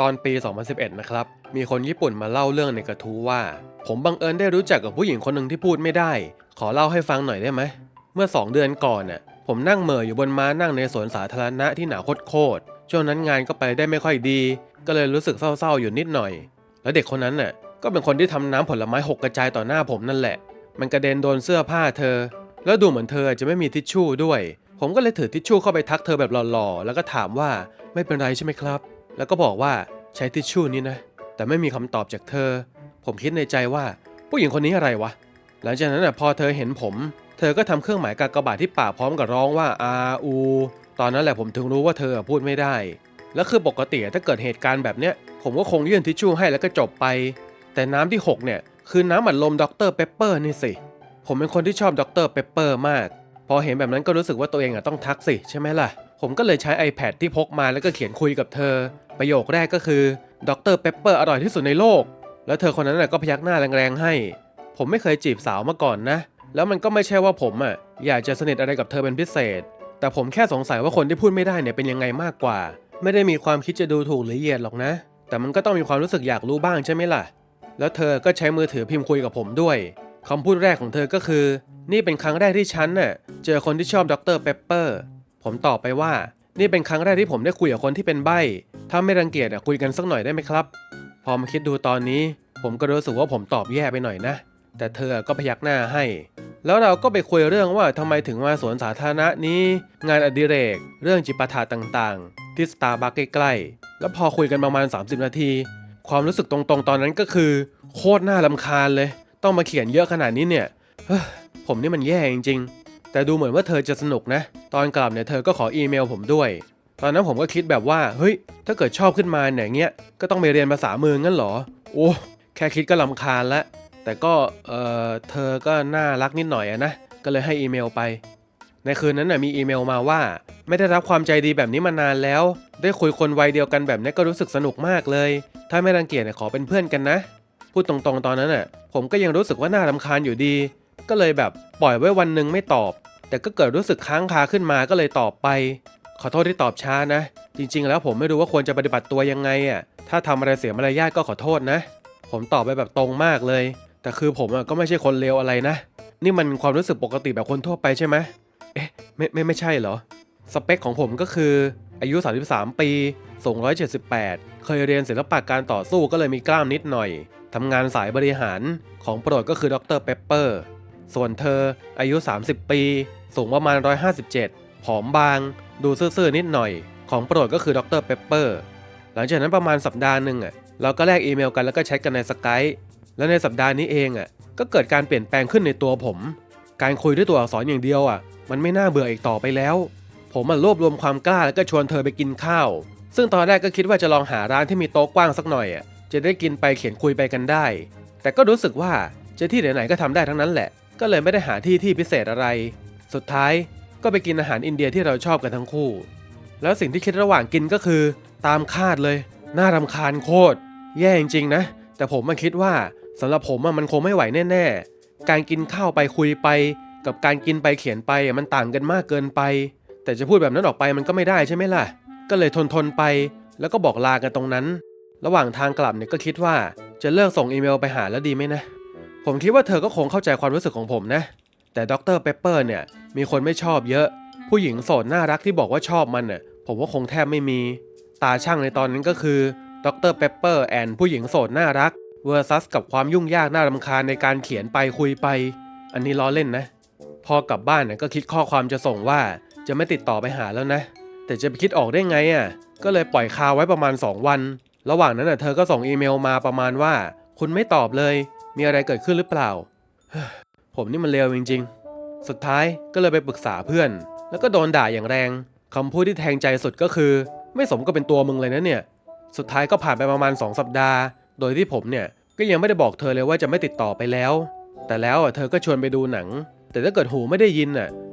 ตอนปี 2011 นะครับ มีคนญี่ปุ่นมาเล่าเรื่องในกระทู้ว่าผมบังเอิญได้รู้จักกับผู้หญิงคนหนึ่งที่พูดไม่ได้ ขอเล่าให้ฟังหน่อยได้ไหม เมื่อ2 เดือนก่อนน่ะผมนั่งเหม่ออยู่บนม้านั่งในสวนสาธารณะที่หนาวโคตรช่วงนั้นงานก็ไปได้ไม่ค่อยดี ก็เลยรู้สึกเศร้าๆอยู่นิดหน่อย แล้วเด็กคนนั้นน่ะก็เป็นคนที่ทำน้ำผลไม้หกกระจายต่อหน้าผมนั่นแหละ มันกระเด็นโดนเสื้อผ้าเธอ แล้วดูเหมือนเธอจะไม่มีทิชชู่ด้วย ผมก็เลยถือทิชชู่เข้าไปทักเธอแบบหล่อๆแล้วก็ถามว่าไม่เป็นไรใช่ไหมครับแล้วก็บอกว่าใช้ทิชชู่นี้นะแต่ไม่มีคำตอบจากเธอผมคิดในใจว่าผู้หญิงคนนี้อะไรวะหลังจากนั้นพอเธอเห็นผมเธอก็ทำเครื่องหมายกากบาทที่ปากพร้อมกับร้องว่าอาอูตอนนั้นแหละผมถึงรู้ว่าเธอพูดไม่ได้แล้วคือปกติถ้าเกิดเหตุการณ์แบบเนี้ยผมก็คงยื่นทิชชู่ให้แล้วก็จบไปแต่น้ำที่6เนี่ยคือน้ำอัดลมดร.เปปเปอร์นี่สิผมเป็นคนที่ชอบดร.เปปเปอร์มากพอเห็นแบบนั้นก็รู้สึกว่าตัวเองต้องทักสิใช่ไหมล่ะผมก็เลยใช้ iPad ที่พกมาแล้วก็เขียนคุยกับเธอประโยคแรกก็คือดร.เปปเปอร์อร่อยที่สุดในโลกแล้วเธอคนนั้นก็พยักหน้าแรงๆให้ผมไม่เคยจีบสาวมาก่อนนะแล้วมันก็ไม่ใช่ว่าผมอยากจะสนิทอะไรกับเธอเป็นพิเศษแต่ผมแค่สงสัยว่าคนที่พูดไม่ได้เนี่ยเป็นยังไงมากกว่าไม่ได้มีความคิดจะดูถูกหรือเหยียดหรอกนะแต่มันก็ต้องมีความรู้สึกอยากรู้บ้างใช่ไหมล่ะแล้วเธอก็ใช้มือถือพิมพ์คุยกับผมด้วยคำพูดแรกของเธอก็คือนี่เป็นครั้งแรกที่ฉันเจอคนที่ชอบดร.เปปเปอร์ผมตอบไปว่านี่เป็นครั้งแรกที่ผมได้คุยกับคนที่เป็นใบ้ถ้าไม่รังเกียจคุยกันสักหน่อยได้ไหมครับพอมาคิดดูตอนนี้ผมก็รู้สึกว่าผมตอบแย่ไปหน่อยนะแต่เธอก็พยักหน้าให้แล้วเราก็ไปคุยเรื่องว่าทำไมถึงมาสวนสาธารณะนี้งานอดิเรกเรื่องจิปาถะต่างๆที่สตาร์บัคใกล้ๆแล้วพอคุยกันประมาณ30 นาทีความรู้สึกตรงๆตอนนั้นก็คือโคตรน่ารำคาญเลยต้องมาเขียนเยอะขนาดนี้เนี่ยผมนี่มันแย่จริงๆแต่ดูเหมือนว่าเธอจะสนุกนะตอนกลับเนี่ยเธอก็ขออีเมลผมด้วยตอนนั้นผมก็คิดแบบว่าเฮ้ยถ้าเกิดชอบขึ้นมาอย่างเงี้ยก็ต้องไปเรียนภาษามืองั้นเหรอโอ้แค่คิดก็รำคาญแล้วแต่ก็เธอก็น่ารักนิดหน่อยนะก็เลยให้อีเมลไปในคืนนั้นมีอีเมลมาว่าไม่ได้รับความใจดีแบบนี้มานานแล้วได้คุยคนวัยเดียวกันแบบนี้ก็รู้สึกสนุกมากเลยถ้าไม่รังเกียจขอเป็นเพื่อนกันนะพูดตรงๆตอนนั้นผมก็ยังรู้สึกว่าน่ารำคาญอยู่ดีก็เลยแบบปล่อยไว้วันหนึ่งไม่ตอบแต่ก็เกิดรู้สึกค้างคาขึ้นมาก็เลยตอบไปขอโทษที่ตอบช้านะจริงๆแล้วผมไม่รู้ว่าควรจะปฏิบัติตัวยังไงถ้าทำอะไรเสียมารยาทก็ขอโทษนะผมตอบไปแบบตรงมากเลยแต่คือผมก็ไม่ใช่คนเลวอะไรนะนี่มันความรู้สึกปกติแบบคนทั่วไปใช่ไหมเอ๊ะไม่ใช่เหรอสเปคของผมก็คืออายุ33 ปีสูง178เคยเรียนศิลปะการต่อสู้ก็เลยมีกล้ามนิดหน่อยทำงานสายบริหารของโปรดก็คือดร.เปปเปอร์ส่วนเธออายุ30 ปีสูงประมาณ157ผอมบางดูซื่อๆนิดหน่อยของโปรดก็คือดร.เปปเปอร์หลังจากนั้นประมาณสัปดาห์หนึ่งเราก็แลกอีเมลกันแล้วก็แชทกันในสกายป์แล้วในสัปดาห์นี้เองก็เกิดการเปลี่ยนแปลงขึ้นในตัวผมการคุยด้วยตัวอักษรอย่างเดียวมันไม่น่าเบื่ออีกต่อไปแล้วผมรวบรวมความกล้าแล้วก็ชวนเธอไปกินข้าวซึ่งตอนแรกก็คิดว่าจะลองหาร้านที่มีโต๊ะกว้างสักหน่อยจะได้กินไปเขียนคุยไปกันได้แต่ก็รู้สึกว่าจะที่ไหนๆก็ทำได้ทั้งนั้นแหละก็เลยไม่ได้หาที่พิเศษอะไรสุดท้ายก็ไปกินอาหารอินเดียที่เราชอบกันทั้งคู่แล้วสิ่งที่คิดระหว่างกินก็คือตามคาดเลยน่ารำคาญโคตรแย่จริงๆนะแต่ผมคิดว่าสำหรับผมมันคงไม่ไหวแน่ๆการกินข้าวไปคุยไปกับการกินไปเขียนไปมันต่างกันมากเกินไปแต่จะพูดแบบนั้นออกไปมันก็ไม่ได้ใช่ไหมล่ะก็เลยทนไปแล้วก็บอกลากันตรงนั้นระหว่างทางกลับเนี่ยก็คิดว่าจะเลิกส่งอีเมลไปหาแล้วดีไหมนะผมคิดว่าเธอก็คงเข้าใจความรู้สึกของผมนะแต่ดร.เปปเปอร์เนี่ยมีคนไม่ชอบเยอะผู้หญิงโสดน่ารักที่บอกว่าชอบมันผมว่าคงแทบไม่มีตาช่างในตอนนั้นก็คือดร.เปปเปอร์แอนผู้หญิงโสดน่ารักเวอร์ซัสกับความยุ่งยากน่ารำคาญในการเขียนไปคุยไปอันนี้ล้อเล่นนะพอกลับบ้านก็คิดข้อความจะส่งว่าจะไม่ติดต่อไปหาแล้วนะแต่จะไปคิดออกได้ไงก็เลยปล่อยคาไว้ประมาณ2 วันระหว่างนั้นเธอก็ส่งอีเมลมาประมาณว่าคุณไม่ตอบเลยมีอะไรเกิดขึ้นหรือเปล่า ผมนี่มันเลวจริงๆสุดท้ายก็เลยไปปรึกษาเพื่อนแล้วก็โดนด่าอย่างแรงคำพูดที่แทงใจสุดก็คือไม่สมกับเป็นตัวมึงเลยนะเนี่ยสุดท้ายก็ผ่านไปประมาณ2 สัปดาห์โดยที่ผมเนี่ยก็ยังไม่ได้บอกเธอเลยว่าจะไม่ติดต่อไปแล้วแต่แล้วเธอก็ชวนไปดูหนังแต่ถ้าเกิดหูไม่ได้ยิน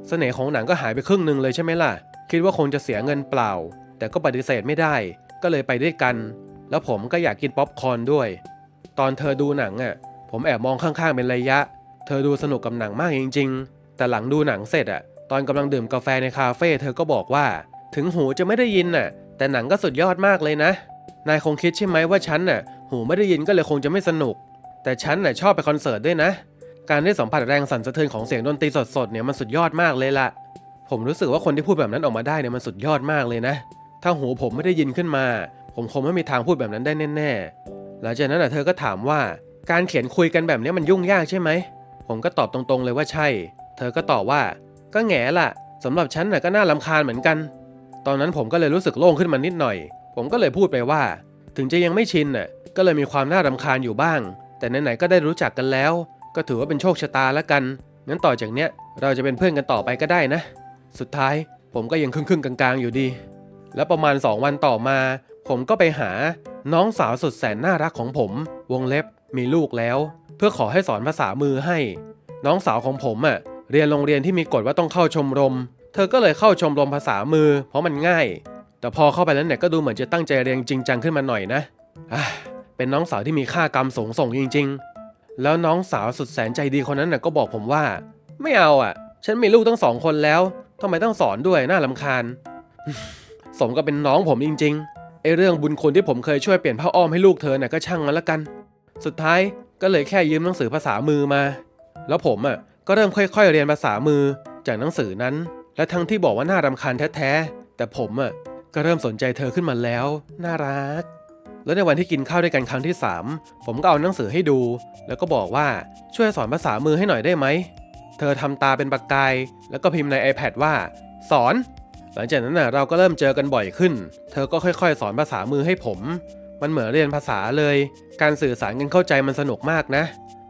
เสน่ห์ของหนังก็หายไปครึ่งนึงเลยใช่ไหมล่ะคิดว่าคงจะเสียเงินเปล่าแต่ก็ปฏิเสธไม่ได้ก็เลยไปด้วยกันแล้วผมก็อยากกินป๊อปคอร์นด้วยตอนเธอดูหนังผมแอบมองข้างๆเป็นระยะเธอดูสนุกกับหนังมากจริงๆแต่หลังดูหนังเสร็จตอนกำลังดื่มกาแฟในคาเฟ่เธอก็บอกว่าถึงหูจะไม่ได้ยินแต่หนังก็สุดยอดมากเลยนะ นายคงคิดใช่ไหมว่าฉันน่ะหูไม่ได้ยินก็เลยคงจะไม่สนุกแต่ฉันน่ะชอบไปคอนเสิร์ตด้วยนะการได้สัมผัสแรงสั่นสะเทือนของเสียงดนตรีสดๆเนี่ยมันสุดยอดมากเลยล่ะผมรู้สึกว่าคนที่พูดแบบนั้นออกมาได้เนี่ยมันสุดยอดมากเลยนะถ้าหูผมไม่ได้ยินขึ้นมาผมคงไม่มีทางพูดแบบนั้นได้แน่ๆหลังจากนั้นเธอก็ถามว่าการเขียนคุยกันแบบนี้มันยุ่งยากใช่ไหมผมก็ตอบตรงๆเลยว่าใช่เธอก็ตอบว่าก็แง่ล่ะสำหรับฉันน่ะก็น่ารำคาญเหมือนกันตอนนั้นผมก็เลยรู้สึกโล่งขึ้นมานิดหน่อยผมก็เลยพูดไปว่าถึงจะยังไม่ชินน่ะก็เลยมีความน่ารำคาญอยู่บ้างแต่ไหนๆก็ได้รู้จักกันแล้วก็ถือว่าเป็นโชคชะตาแล้วกันงั้นต่อจากเนี้ยเราจะเป็นเพื่อนกันต่อไปก็ได้นะสุดท้ายผมก็ยังครึ่งๆกลางๆอยู่ดีแล้วประมาณ2 วันต่อมาผมก็ไปหาน้องสาวสุดแสนน่ารักของผมวงเล็บมีลูกแล้วเพื่อขอให้สอนภาษามือให้น้องสาวของผมเรียนโรงเรียนที่มีกฎว่าต้องเข้าชมรมเธอก็เลยเข้าชมรมภาษามือเพราะมันง่ายแต่พอเข้าไปแล้วเนี่ยก็ดูเหมือนจะตั้งใจเรียนจริงจังขึ้นมาหน่อยนะเป็นน้องสาวที่มีค่ากรรมสูงส่งจริงๆแล้วน้องสาวสุดแสนใจดีคนนั้นก็บอกผมว่าไม่เอาฉันมีลูกตั้ง2 คนแล้วทำไมต้องสอนด้วยน่ารำคาญ สมกับเป็นน้องผมจริงๆไอเรื่องบุญคุณที่ผมเคยช่วยเปลี่ยนผ้าอ้อมให้ลูกเธอก็ช่างมันละกันสุดท้ายก็เลยแค่ยืมหนังสือภาษามือมาแล้วผมก็เริ่มค่อยๆเรียนภาษามือจากหนังสือนั้นและทั้งที่บอกว่าน่ารำคาญแท้ๆแต่ผมก็เริ่มสนใจเธอขึ้นมาแล้วน่ารักแล้วในวันที่กินข้าวด้วยกันครั้งที่3ผมก็เอาหนังสือให้ดูแล้วก็บอกว่าช่วยสอนภาษามือให้หน่อยได้ไหมเธอทำตาเป็นปากกายแล้วก็พิมพ์ใน iPad ว่าสอนหลังจากนั้นเราก็เริ่มเจอกันบ่อยขึ้นเธอก็ค่อยๆสอนภาษามือให้ผมมันเหมือนเรียนภาษาเลยการสื่อสารกันเข้าใจมันสนุกมากนะ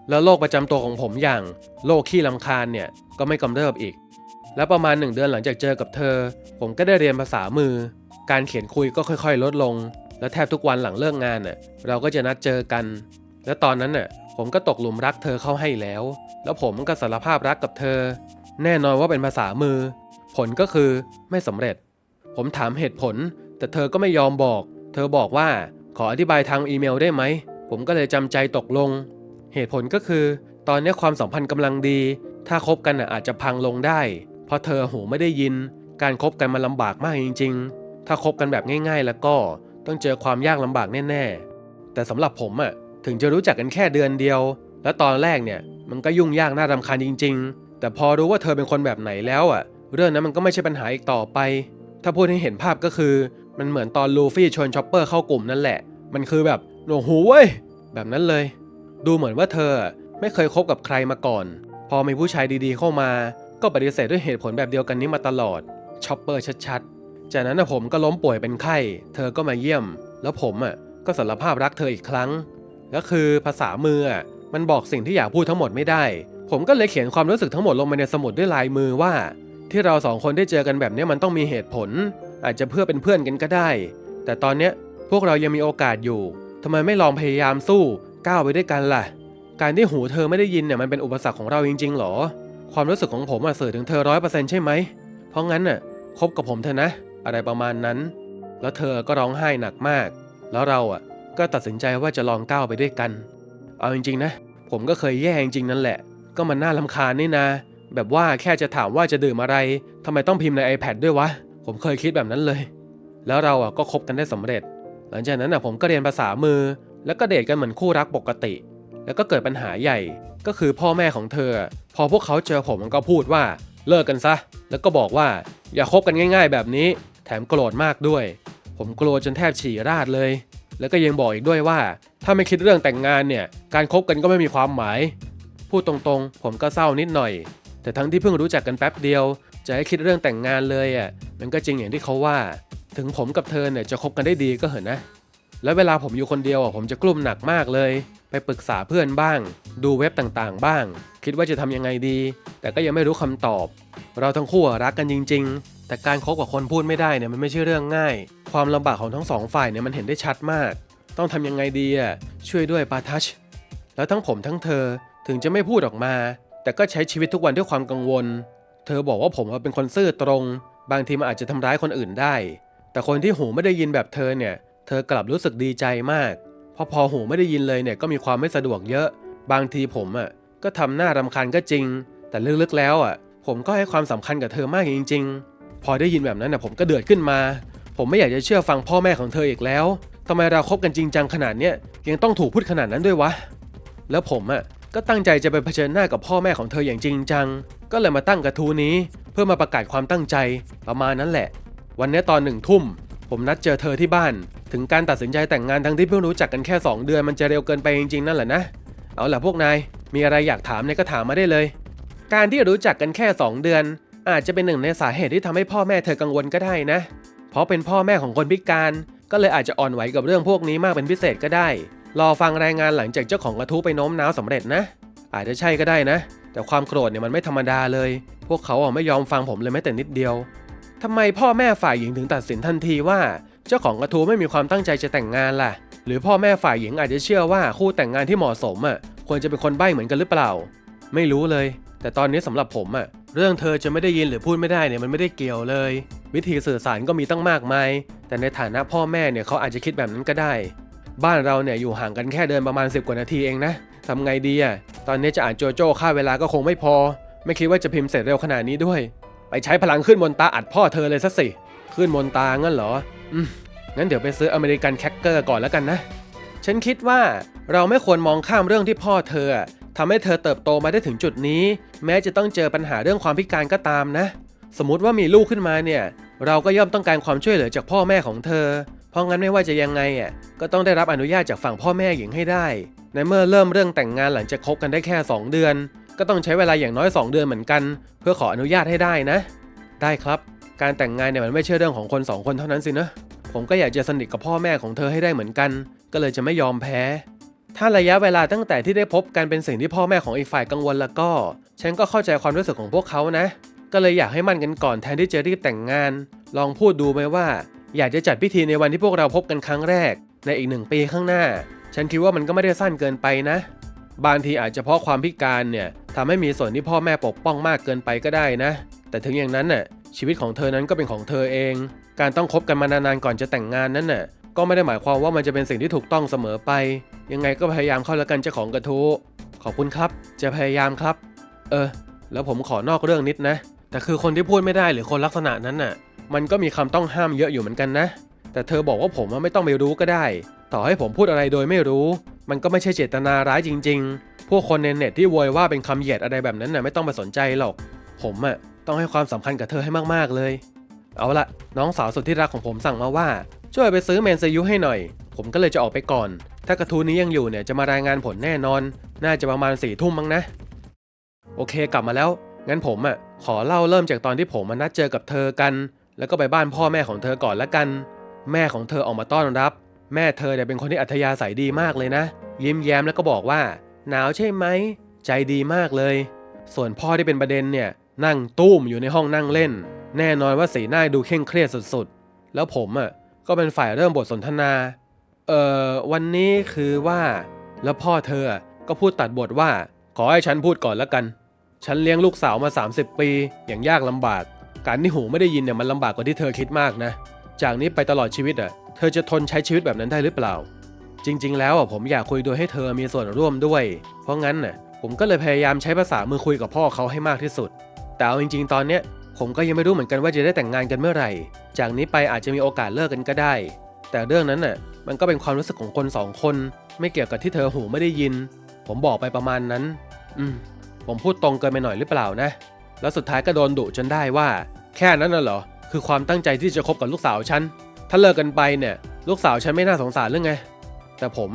แล้วโรคประจำตัวของผมอย่างโรคขี้รำคาญเนี่ยก็ไม่กำเริบอีกและประมาณ1 เดือนหลังจากเจอกับเธอผมก็ได้เรียนภาษามือการเขียนคุยก็ค่อยๆลดลงและแทบทุกวันหลังเลิกงานเราก็จะนัดเจอกันและตอนนั้นผมก็ตกหลุมรักเธอเข้าให้แล้วผมก็สารภาพรักกับเธอแน่นอนว่าเป็นภาษามือผลก็คือไม่สำเร็จผมถามเหตุผลแต่เธอก็ไม่ยอมบอกเธอบอกว่าขออธิบายทางอีเมลได้ไหมผมก็เลยจำใจตกลงเหตุผลก็คือตอนนี้ความสัมพันธ์กำลังดีถ้าคบกันอาจจะพังลงได้เพราะเธอหูไม่ได้ยินการคบกันมันลำบากมากจริงๆถ้าคบกันแบบง่ายๆแล้วก็ต้องเจอความยากลำบากแน่ๆแต่สำหรับผมถึงจะรู้จักกันแค่เดือนเดียวและตอนแรกเนี่ยมันก็ยุ่งยากน่ารำคาญจริงๆแต่พอรู้ว่าเธอเป็นคนแบบไหนแล้วเรื่องนั้นมันก็ไม่ใช่ปัญหาอีกต่อไปถ้าพูดให้เห็นภาพก็คือมันเหมือนตอนลูฟี่ชวนชอปเปอร์เข้ากลุ่มนั่นแหละมันคือแบบโอ้โหเว้ยแบบนั้นเลยดูเหมือนว่าเธอไม่เคยคบกับใครมาก่อนพอมีผู้ชายดีๆเข้ามาก็ปฏิเสธด้วยเหตุผลแบบเดียวกันนี้มาตลอดชอปเปอร์ชัดๆจากนั้นผมก็ล้มป่วยเป็นไข้เธอก็มาเยี่ยมแล้วผมก็สารภาพรักเธออีกครั้งแล้วคือภาษามือมันบอกสิ่งที่อยากพูดทั้งหมดไม่ได้ผมก็เลยเขียนความรู้สึกทั้งหมดลงไปในสมุดด้วยลายมือว่าที่เรา2 คนได้เจอกันแบบนี้มันต้องมีเหตุผลอาจจะเพื่อเป็นเพื่อนกันก็ได้แต่ตอนเนี้ยพวกเรายังมีโอกาสอยู่ทำไมไม่ลองพยายามสู้ก้าวไปด้วยกันล่ะการที่หูเธอไม่ได้ยินเนี่ยมันเป็นอุปสรรคของเราจริงๆหรอความรู้สึกของผมสื่อถึงเธอ100%ใช่ไหมเพราะงั้นคบกับผมเถอะนะอะไรประมาณนั้นแล้วเธอก็ร้องไห้หนักมากแล้วเราก็ตัดสินใจว่าจะลองก้าวไปด้วยกันเอาจริงๆนะผมก็เคยแย่จริงๆนั่นแหละก็มันน่ารำคาญนี่นะแบบว่าแค่จะถามว่าจะดื่มอะไรทำไมต้องพิมพ์ใน iPad ด้วยวะผมเคยคิดแบบนั้นเลยแล้วเราก็คบกันได้สำเร็จหลังจากนั้นผมก็เรียนภาษามือแล้วก็เดทกันเหมือนคู่รักปกติแล้วก็เกิดปัญหาใหญ่ก็คือพ่อแม่ของเธอพอพวกเขาเจอผมมันก็พูดว่าเลิกกันซะแล้วก็บอกว่าอย่าคบกันง่ายๆแบบนี้แถมโกรธมากด้วยผมโกรธจนแทบฉี่ราดเลยแล้วก็ยังบอกอีกด้วยว่าถ้าไม่คิดเรื่องแต่งงานเนี่ยการคบกันก็ไม่มีความหมายพูดตรงๆผมก็เศร้านิดหน่อยแต่ทั้งที่เพิ่งรู้จักกันแป๊บเดียวจะให้คิดเรื่องแต่งงานเลยมันก็จริงอย่างที่เขาว่าถึงผมกับเธอเนี่ยจะคบกันได้ดีก็เหอะนะแล้วเวลาผมอยู่คนเดียวผมจะกลุ้มหนักมากเลยไปปรึกษาเพื่อนบ้างดูเว็บต่างๆบ้างคิดว่าจะทำยังไงดีแต่ก็ยังไม่รู้คำตอบเราทั้งคู่รักกันจริงๆแต่การคบกับคนพูดไม่ได้เนี่ยมันไม่ใช่เรื่องง่ายความลำบากของทั้งสองฝ่ายเนี่ยมันเห็นได้ชัดมากต้องทำยังไงดีช่วยด้วยปาทัชแล้วทั้งผมทั้งเธอถึงจะไม่พูดออกมาแต่ก็ใช้ชีวิตทุกวันด้วยความกังวลเธอบอกว่าผมเป็นคนซื่อตรงบางทีมันอาจจะทำร้ายคนอื่นได้แต่คนที่หูไม่ได้ยินแบบเธอเนี่ยเธอกลับรู้สึกดีใจมากเพราะพอหูไม่ได้ยินเลยเนี่ยก็มีความไม่สะดวกเยอะบางทีผมก็ทำหน้ารำคาญก็จริงแต่ลึกๆแล้วผมก็ให้ความสำคัญกับเธอมากจริงๆพอได้ยินแบบนั้นผมก็เดือดขึ้นมาผมไม่อยากจะเชื่อฟังพ่อแม่ของเธออีกแล้ว ทำไมเราคบกันจริงจังขนาดเนี้ยยังต้องถูกพูดขนาดนั้นด้วยวะแล้วผมก็ตั้งใจจะไปเผชิญหน้ากับพ่อแม่ของเธออย่างจริงจังก็เลยมาตั้งกระทู้นี้เพื่อมาประกาศความตั้งใจประมาณนั้นแหละวันนี้ตอน1 ทุ่มผมนัดเจอเธอที่บ้านถึงการตัดสินใจแต่งงานทั้งที่เพิ่งรู้จักกันแค่2 เดือนมันจะเร็วเกินไปจริงๆนั่นแหละนะเอาล่ะพวกนายมีอะไรอยากถามเนี่ยก็ถามมาได้เลยการที่รู้จักกันแค่2 เดือนอาจจะเป็นหนึ่งในสาเหตุที่ทำให้พ่อแม่เธอกังวลก็ได้นะเพราะเป็นพ่อแม่ของคนพิการก็เลยอาจจะอ่อนไหวกับเรื่องพวกนี้มากเป็นพิเศษก็ได้รอฟังรายงานหลังจากเจ้าของกระทู้ไปโน้มน้าวสำเร็จนะอาจจะใช่ก็ได้นะแต่ความโกรธเนี่ยมันไม่ธรรมดาเลยพวกเขาไม่ยอมฟังผมเลยแม้แต่นิดเดียวทำไมพ่อแม่ฝ่ายหญิงถึงตัดสินทันทีว่าเจ้าของกระทู้ไม่มีความตั้งใจจะแต่งงานล่ะหรือพ่อแม่ฝ่ายหญิงอาจจะเชื่อว่าคู่แต่งงานที่เหมาะสมควรจะเป็นคนใบ้เหมือนกันหรือเปล่าไม่รู้เลยแต่ตอนนี้สำหรับผมเรื่องเธอจะไม่ได้ยินหรือพูดไม่ได้เนี่ยมันไม่ได้เกี่ยวเลยวิธีสื่อสารก็มีตั้งมากมายแต่ในฐานะพ่อแม่เนี่ยเขาอาจจะคิดแบบนั้นก็ได้บ้านเราเนี่ยอยู่ห่างกันแค่เดินประมาณ10 กว่านาทีเองนะทำไงดีตอนนี้จะอ่านโจโจ้ค่าเวลาก็คงไม่พอไม่คิดว่าจะพิมพ์เสร็จเร็วขนาดนี้ด้วยไปใช้พลังขึ้นมนตาอัดพ่อเธอเลยซะสิขึ้นมนตางั้นเหรองั้นเดี๋ยวไปซื้ออเมริกันแคคเกอร์ก่อนแล้วกันนะฉันคิดว่าเราไม่ควรมองข้ามเรื่องที่พ่อเธอทำให้เธอเติบโตมาได้ถึงจุดนี้แม้จะต้องเจอปัญหาเรื่องความพิการก็ตามนะสมมติว่ามีลูกขึ้นมาเนี่ยเราก็ย่อมต้องการความช่วยเหลือจากพ่อแม่ของเธอเพราะงั้นไม่ว่าจะยังไงก็ต้องได้รับอนุญาตจากฝั่งพ่อแม่หญิงให้ได้ในเมื่อเริ่มเรื่องแต่งงานหลังจากคบกันได้แค่2 เดือนก็ต้องใช้เวลาอย่างน้อย2 เดือนเหมือนกันเพื่อขออนุญาตให้ได้นะได้ครับการแต่งงานเนี่ยมันไม่ใช่เรื่องของคน2 คนเท่านั้นสินะผมก็อยากจะสนิทกับพ่อแม่ของเธอให้ได้เหมือนกันก็เลยจะไม่ยอมแพ้ถ้าระยะเวลาตั้งแต่ที่ได้พบกันเป็นสิ่งที่พ่อแม่ของอีกฝ่ายกังวลแล้วก็ฉันก็เข้าใจความรู้สึกของพวกเขานะก็เลยอยากให้มั่นกันก่อนแทนที่จะรีบแต่งงานลองพูดดูไหมว่าอยากจะจัดพิธีในวันที่พวกเราพบกันครั้งแรกในอีก1 ปีข้างหน้าฉันคิดว่ามันก็ไม่ได้สั้นเกินไปนะบางทีอาจจะเพราะความพิการเนี่ยทำให้มีส่วนที่พ่อแม่ปกป้องมากเกินไปก็ได้นะแต่ถึงอย่างนั้นชีวิตของเธอนั้นก็เป็นของเธอเองการต้องคบกันมานานๆก่อนจะแต่งงานนั้นก็ไม่ได้หมายความว่ามันจะเป็นสิ่งที่ถูกต้องเสมอไปยังไงก็พยายามเข้าแล้วกันเจ้าของกระทู้ขอบคุณครับจะพยายามครับแล้วผมขอนอกเรื่องนิดนะแต่คือคนที่พูดไม่ได้หรือคนลักษณะนั้นมันก็มีคำต้องห้ามเยอะอยู่เหมือนกันนะแต่เธอบอกว่าผมไม่ต้องไปรู้ก็ได้ต่อให้ผมพูดอะไรโดยไม่รู้มันก็ไม่ใช่เจตนาร้ายจริงๆพวกคนในเน็ตที่โวยว่าเป็นคำเหยียดอะไรแบบนั้นไม่ต้องไปสนใจหรอกผมต้องให้ความสำคัญกับเธอให้มากๆเลยเอาละน้องสาวสุดที่รักของผมสั่งมาว่าช่วยไปซื้อเมนซยุให้หน่อยผมก็เลยจะออกไปก่อนถ้ากระทู้นี้ยังอยู่เนี่ยจะมารายงานผลแน่นอนน่าจะประมาณ4 ทุ่มมั้งนะโอเคกลับมาแล้วงั้นผมขอเล่าเริ่มจากตอนที่ผมนัดเจอกับเธอกันแล้วก็ไปบ้านพ่อแม่ของเธอก่อนละกันแม่ของเธอออกมาต้อนรับแม่เธอเนี่ยเป็นคนที่อัธยาศัยดีมากเลยนะยิ้มแย้มแล้วก็บอกว่าหนาวใช่ไหมใจดีมากเลยส่วนพ่อที่เป็นประเด็นเนี่ยนั่งตุ้มอยู่ในห้องนั่งเล่นแน่นอนว่าสีหน้าดูเคร่งเครียดสุดๆแล้วผมก็เป็นฝ่ายเริ่มบทสนทนาวันนี้คือว่าแล้วพ่อเธอก็พูดตัดบทว่าขอให้ฉันพูดก่อนละกันฉันเลี้ยงลูกสาวมา30 ปีอย่างยากลำบากการที่หูไม่ได้ยินเนี่ยมันลำบากกว่าที่เธอคิดมากนะจากนี้ไปตลอดชีวิตเธอจะทนใช้ชีวิตแบบนั้นได้หรือเปล่าจริงๆแล้วผมอยากคุยโดยให้เธอมีส่วนร่วมด้วยเพราะงั้นผมก็เลยพยายามใช้ภาษามือคุยกับพ่อเขาให้มากที่สุดแต่เอาจริงๆตอนเนี้ยผมก็ยังไม่รู้เหมือนกันว่าจะได้แต่งงานกันเมื่อไหร่จากนี้ไปอาจจะมีโอกาสเลิกกันก็ได้แต่เรื่องนั้นมันก็เป็นความรู้สึกของคน2 คนไม่เกี่ยวกับที่เธอหูไม่ได้ยินผมบอกไปประมาณนั้นผมพูดตรงเกินไปหน่อยหรือเปล่านะแล้วสุดท้ายก็โดนดุจนได้ว่าแค่นั้นน่ะเหรอคือความตั้งใจที่จะคบกับลูกสาวฉันถ้าเลิกกันไปเนี่ยลูกสาวฉันไม่น่าสงสารหรือไงแต่ผม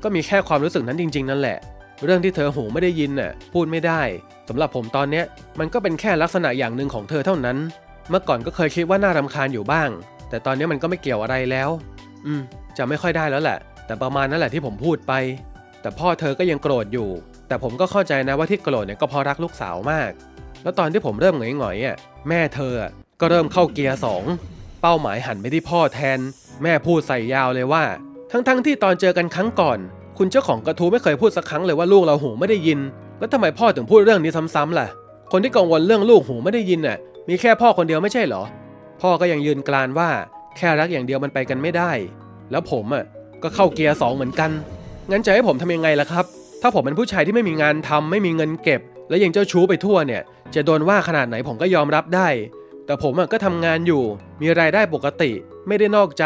ก็มีแค่ความรู้สึกนั้นจริงๆนั่นแหละเรื่องที่เธอหูไม่ได้ยินพูดไม่ได้สำหรับผมตอนเนี้ยมันก็เป็นแค่ลักษณะอย่างหนึ่งของเธอเท่านั้นเมื่อก่อนก็เคยคิดว่าน่ารำคาญอยู่บ้างแต่ตอนนี้มันก็ไม่เกี่ยวอะไรแล้วจะไม่ค่อยได้แล้วแหละแต่ประมาณนั้นแหละที่ผมพูดไปแต่พ่อเธอก็ยังโกรธอยู่แต่ผมก็เข้าใจนะว่าที่โกรธเนี่ยก็เพราะรักลูกสาวมากแล้วตอนที่ผมเริ่มหงอยๆแม่เธอก็เริ่มเข้าเกียร์2เป้าหมายหันไปที่พ่อแทนแม่พูดใส่ยาวเลยว่าทั้งที่ตอนเจอกันครั้งก่อนคุณเจ้าของกระทู้ไม่เคยพูดสักครั้งเลยว่าลูกเราหูไม่ได้ยินแล้วทำไมพ่อถึงพูดเรื่องนี้ซ้ำๆล่ะคนที่กังวลเรื่องลูกหูไม่ได้ยินมีแค่พ่อคนเดียวไม่ใช่เหรอพ่อก็ยังยืนกรานว่าแค่รักอย่างเดียวมันไปกันไม่ได้แล้วผมก็เข้าเกียร์2เหมือนกันงั้นจะให้ผมทำยังไงล่ะครับถ้าผมเป็นผู้ชายที่ไม่มีงานทำไม่มีเงินเก็บและยังเจ้าชู้ไปทั่วเนี่ยจะโดนว่าขนาดไหนผมก็ยอมรับได้แต่ผมก็ทำงานอยู่มีรายได้ปกติไม่ได้นอกใจ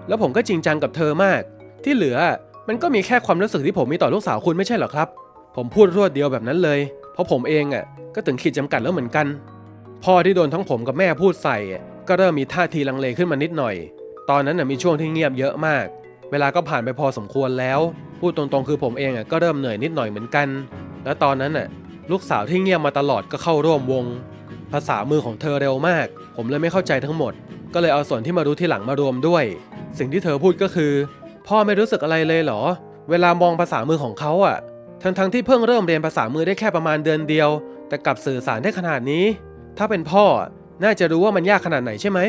แล้วผมก็จริงจังกับเธอมากที่เหลือมันก็มีแค่ความรู้สึกที่ผมมีต่อลูกสาวคุณไม่ใช่เหรอครับผมพูดรวดเดียวแบบนั้นเลยเพราะผมเองก็ถึงขีดจำกัดแล้วเหมือนกันพ่อที่โดนทั้งผมกับแม่พูดใส่ก็เริ่มมีท่าทีลังเลขึ้นมานิดหน่อยตอนนั้นมีช่วงที่เงียบเยอะมากเวลาก็ผ่านไปพอสมควรแล้วพูดตรงๆคือผมเองก็เริ่มเหนื่อยนิดหน่อยเหมือนกันแล้วตอนนั้นลูกสาวที่เงียบมาตลอดก็เข้าร่วมวงภาษามือของเธอเร็วมากผมเลยไม่เข้าใจทั้งหมดก็เลยเอาส่วนที่มารู้ทีหลังมารวมด้วยสิ่งที่เธอพูดก็คือพ่อไม่รู้สึกอะไรเลยเหรอเวลามองภาษามือของเขาทั้งที่เพิ่งเริ่มเรียนภาษามือได้แค่ประมาณเดือนเดียวแต่กลับสื่อสารได้ขนาดนี้ถ้าเป็นพ่อน่าจะรู้ว่ามันยากขนาดไหนใช่ไหม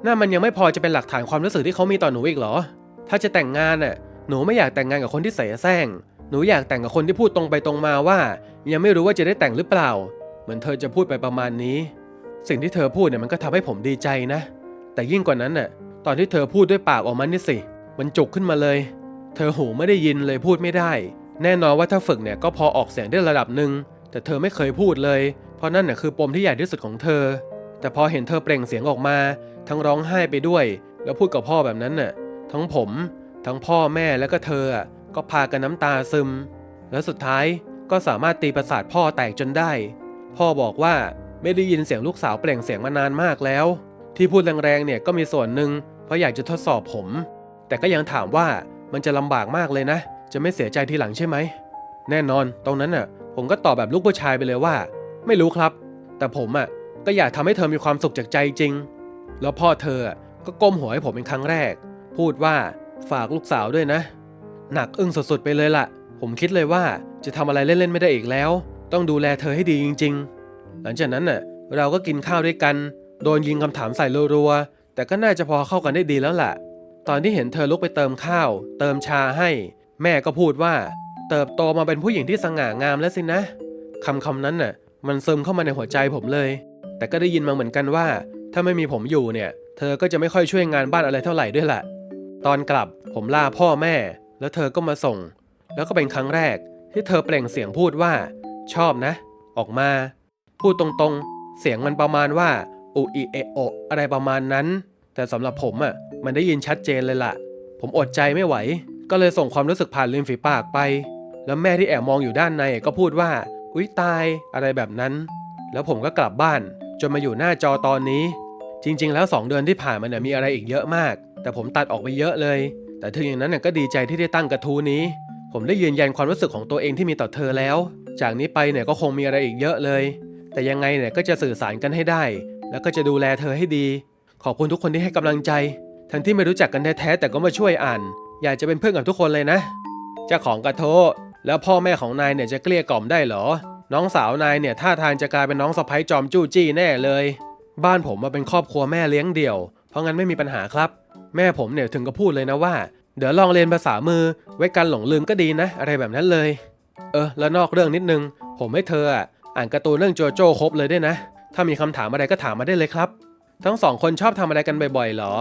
น่ามันยังไม่พอจะเป็นหลักฐานความรู้สึกที่เขามีต่อหนูอีกเหรอถ้าจะแต่งงานหนูไม่อยากแต่งงานกับคนที่เสแสร้งหนูอยากแต่งกับคนที่พูดตรงไปตรงมาว่ายังไม่รู้ว่าจะได้แต่งหรือเปล่าเหมือนเธอจะพูดไปประมาณนี้สิ่งที่เธอพูดมันก็ทำให้ผมดีใจนะแต่ยิ่งกว่านั้นตอนที่เธอพูดด้วยปากออกมานี่สิมันจุกขึ้นมาเลยเธอหูไม่ได้ยินเลยพูดไม่ได้แน่นอนว่าถ้าฝึกก็พอออกเสียงได้ระดับหนึ่งแต่เธอไม่เคยพูดเลยเพราะนั่นคือปมที่ใหญ่ที่สุดของเธอแต่พอเห็นเธอเปล่งเสียงออกมาทั้งร้องไห้ไปด้วยแล้วพูดกับพ่อแบบนั้นทั้งผมทั้งพ่อแม่แล้วก็เธอก็พากันน้ำตาซึมแล้วสุดท้ายก็สามารถตีประสาทพ่อแตกจนได้พ่อบอกว่าไม่ได้ยินเสียงลูกสาวเปล่งเสียงมานานมากแล้วที่พูดแรงๆก็มีส่วนหนึ่งเพราะอยากจะทดสอบผมแต่ก็ยังถามว่ามันจะลำบากมากเลยนะจะไม่เสียใจทีหลังใช่ไหมแน่นอนตรงนั้นผมก็ตอบแบบลูกผู้ชายไปเลยว่าไม่รู้ครับแต่ผมก็อยากทำให้เธอมีความสุขจากใจจริงแล้วพ่อเธอก็ก้มหัวให้ผมเป็นครั้งแรกพูดว่าฝากลูกสาวด้วยนะหนักอึ้งสุดๆไปเลยล่ะผมคิดเลยว่าจะทำอะไรเล่นๆไม่ได้อีกแล้วต้องดูแลเธอให้ดีจริงๆหลังจากนั้นเราก็กินข้าวด้วยกันโดนยิงคำถามใส่รัวๆแต่ก็น่าจะพอเข้ากันได้ดีแล้วล่ะตอนที่เห็นเธอลุกไปเติมข้าวเติมชาให้แม่ก็พูดว่าเติบโตมาเป็นผู้หญิงที่สง่างามแล้วสินะคำนั้นมันซึมเข้ามาในหัวใจผมเลยแต่ก็ได้ยินมาเหมือนกันว่าถ้าไม่มีผมอยู่เธอก็จะไม่ค่อยช่วยงานบ้านอะไรเท่าไหร่ด้วยล่ะตอนกลับผมลาพ่อแม่แล้วเธอก็มาส่งแล้วก็เป็นครั้งแรกที่เธอเปล่งเสียงพูดว่าชอบนะออกมาพูดตรงๆเสียงมันประมาณว่าอุอิเอโออะไรประมาณนั้นแต่สำหรับผมมันได้ยินชัดเจนเลยล่ะผมอดใจไม่ไหวก็เลยส่งความรู้สึกผ่านริมฝีปากไปแล้วแม่ที่แอบมองอยู่ด้านในก็พูดว่าอุ๊ยตายอะไรแบบนั้นแล้วผมก็กลับบ้านจนมาอยู่หน้าจอตอนนี้จริงๆแล้ว2 เดือนที่ผ่านมามีอะไรอีกเยอะมากแต่ผมตัดออกไปเยอะเลยแต่ถึงอย่างนั้นก็ดีใจที่ได้ตั้งกระทู้นี้ผมได้ยืนยันความรู้สึกของตัวเองที่มีต่อเธอแล้วจากนี้ไปก็คงมีอะไรอีกเยอะเลยแต่ยังไงก็จะสื่อสารกันให้ได้แล้วก็จะดูแลเธอให้ดีขอบคุณทุกคนที่ให้กำลังใจทั้งที่ไม่รู้จักกันแท้ๆแต่ก็มาช่วยอ่านอยากจะเป็นเพื่อนกับทุกคนเลยนะเจ้าของกระทู้แล้วพ่อแม่ของนายจะเกลี้ยกล่อมได้เหรอน้องสาวนายท่าทางจะกลายเป็นน้องสะใภ้จอมจู้จี้แน่เลยบ้านผมมาเป็นครอบครัวแม่เลี้ยงเดี่ยวเพราะงั้นไม่มีปัญหาครับแม่ผมถึงก็พูดเลยนะว่าเดี๋ยวลองเรียนภาษามือไว้กันหลงลืมก็ดีนะอะไรแบบนั้นเลยแล้วนอกเรื่องนิดนึงผมให้เธออ่านการ์ตูนเรื่องโจโจ้ครบเลยด้วยนะถ้ามีคำถามอะไรก็ถามมาได้เลยครับทั้งสองคนชอบทำอะไรกันบ่อยๆหรอ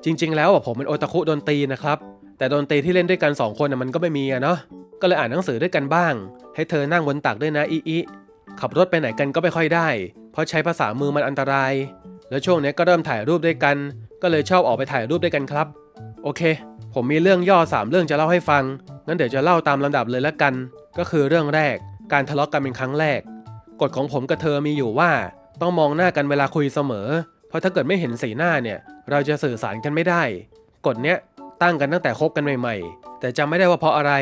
จริงๆแล้วผมเป็นโอตาคุดนตรีนะครับแต่ดนตรีที่เล่นด้วยกัน2 คนมันก็ไม่มีเนาะก็เลยอ่านหนังสือด้วยกันบ้างให้เธอนั่งบนตักด้วยนะอีขับรถไปไหนกันก็ไม่ค่อยได้เพราะใช้ภาษามือมันอันตรายแล้วช่วงนี้ก็เริ่มถ่ายรูปด้วยกันก็เลยชอบออกไปถ่ายรูปด้วยกันครับโอเคผมมีเรื่องย่อ3 เรื่องจะเล่าให้ฟังงั้นเดี๋ยวจะเล่าตามลำดับเลยละกันก็คือเรื่องแรกการทะเลาะกันเป็นครั้งแรกกฎของผมกับเธอมีอยู่ว่าต้องมองหน้ากันเวลาคุยเสมอเพราะถ้าเกิดไม่เห็นสีหน้าเราจะสื่อสารกันไม่ได้กฎเนี้ยตั้งกันตั้งแต่คบกันใหม่ๆแต่จำไม่ได้ว่าเพราะอะไร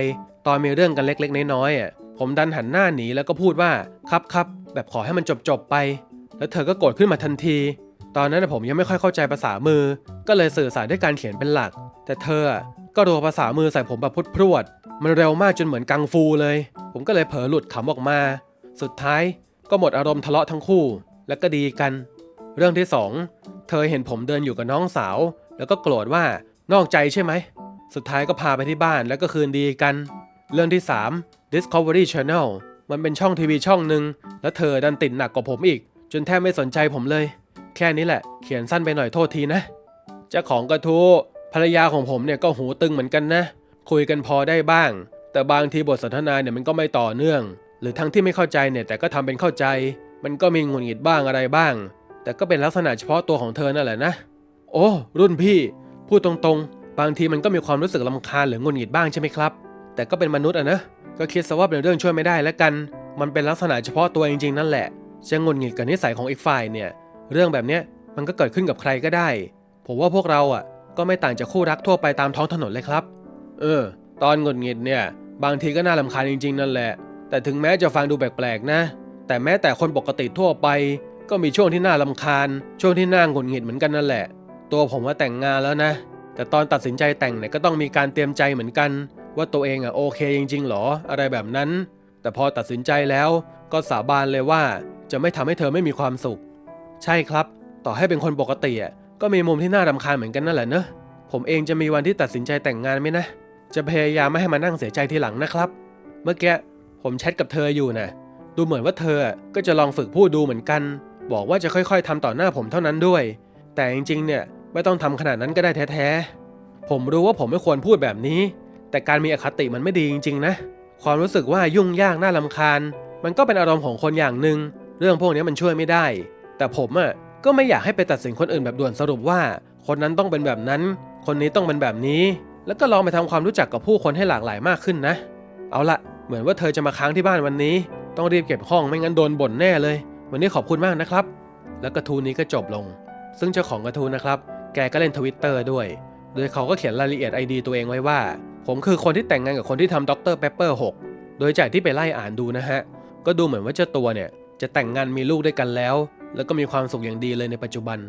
ตอนมีเรื่องกันเล็กๆน้อยๆผมดันหันหน้าหนีแล้วก็พูดว่าครับแบบขอให้มันจบไปแล้วเธอก็โกรธขึ้นมาทันทีตอนนั้นผมยังไม่ค่อยเข้าใจภาษามือก็เลยสื่อสารด้วยการเขียนเป็นหลักแต่เธอก็รัวภาษามือใส่ผมแบบพรวดมันเร็วมากจนเหมือนกังฟูเลยผมก็เลยเผลอหลุดขำออกมาสุดท้ายก็หมดอารมณ์ทะเลาะทั้งคู่แล้วก็ดีกันเรื่องที่2เธอเห็นผมเดินอยู่กับน้องสาวแล้วก็โกรธว่านอกใจใช่ไหมสุดท้ายก็พาไปที่บ้านแล้วก็คืนดีกันเรื่องที่3 Discovery Channel มันเป็นช่องทีวีช่องหนึ่งแล้วเธอดันติดหนักกว่าผมอีกจนแทบไม่สนใจผมเลยแค่นี้แหละเขียนสั้นไปหน่อยโทษทีนะเจ้าของกระทู้ภรรยาของผมก็หูตึงเหมือนกันนะคุยกันพอได้บ้างแต่บางทีบทสนทนามันก็ไม่ต่อเนื่องหรือทั้งที่ไม่เข้าใจแต่ก็ทำเป็นเข้าใจมันก็มีหงุดหงิดบ้างอะไรบ้างแต่ก็เป็นลักษณะเฉพาะตัวของเธอนั่นแหละนะโอ้รุ่นพี่พูดตรงๆ บางทีมันก็มีความรู้สึกรำคาญหรือหงุดหงิดบ้างใช่ไหมครับแต่ก็เป็นมนุษย์อะนะก็คิดซะว่าเป็นเรื่องช่วยไม่ได้แล้วกันมันเป็นลักษณะเฉพาะตัวจริงๆนั่นแหละจะหงุดหงิดกับนิสัยของอีกฝ่ายเนี่ยเรื่องแบบเนี้ยมันก็เกิดขึ้นกับใครก็ได้ผมว่าพวกเราอ่ะก็ไม่ต่างจากคู่รักทั่วไปตามท้องถนนเลยครับตอนหงุดหงิดเนี่ยบางทีก็น่ารำคาญจริงๆนั่นแหละแต่ถึงแม้จะฟังดูแปลกๆนะแต่แม้แต่คนปกติทั่วไปก็มีช่วงที่น่ารำคาญช่วงที่น่าหงุดหงิดเหมือนกันนั่นแหละตัวผมว่าแต่งงานแล้วนะแต่ตอนตัดสินใจแต่งเนี่ยก็ต้องมีการเตรียมใจเหมือนกันว่าตัวเองอ่ะโอเคจริงๆหรออะไรแบบนั้นแต่พอตัดสินใจแล้วก็สาบานเลยว่าจะไม่ทำให้เธอไม่มีความสุขใช่ครับต่อให้เป็นคนปกติอ่ะก็มีมุมที่น่ารำคาญเหมือนกันนั่นแหละเนอะผมเองจะมีวันที่ตัดสินใจแต่งงานไหมนะจะพยายามไม่ให้มานั่งเสียใจทีหลังนะครับเมื่อกี้ผมแชทกับเธออยู่นะดูเหมือนว่าเธอก็จะลองฝึกพูดดูเหมือนกันบอกว่าจะค่อยๆทำต่อหน้าผมเท่านั้นด้วยแต่จริงๆเนี่ยไม่ต้องทำขนาดนั้นก็ได้แท้ๆผมรู้ว่าผมไม่ควรพูดแบบนี้แต่การมีอคติมันไม่ดีจริงๆนะความรู้สึกว่ายุ่งยากน่ารำคาญมันก็เป็นอารมณ์ของคนอย่างหนึ่งเรื่องพวกนี้มันช่วยไม่ได้แต่ผมก็ไม่อยากให้ไปตัดสินคนอื่นแบบด่วนสรุปว่าคนนั้นต้องเป็นแบบนั้นคนนี้ต้องเป็นแบบนี้แล้วก็ลองไปทำความรู้จักกับผู้คนให้หลากหลายมากขึ้นนะเอาละเหมือนว่าเธอจะมาค้างที่บ้านวันนี้ต้องรีบเก็บห้องไม่งั้นโดนบ่นแน่เลยวันนี้ขอบคุณมากนะครับแล้วกระทู้นี้ก็จบลงซึ่งเจ้าของกระทู้นะครับแกก็เล่น Twitter ด้วยโดยเขาก็เขียนรายละเอียด ID ตัวเองไว้ว่าผมคือคนที่แต่งงานกับคนที่ทำด็อกเตอร์เปปเปอร์6โดยจากที่ไปไล่อ่านดูนะฮะก็ดูเหมือนว่าเจ้าตัวเนี่ยจะแต่งงานมีลูกด้วยกันแล้วก็มีความสุขอย่างดีเลยในปัจจุบัน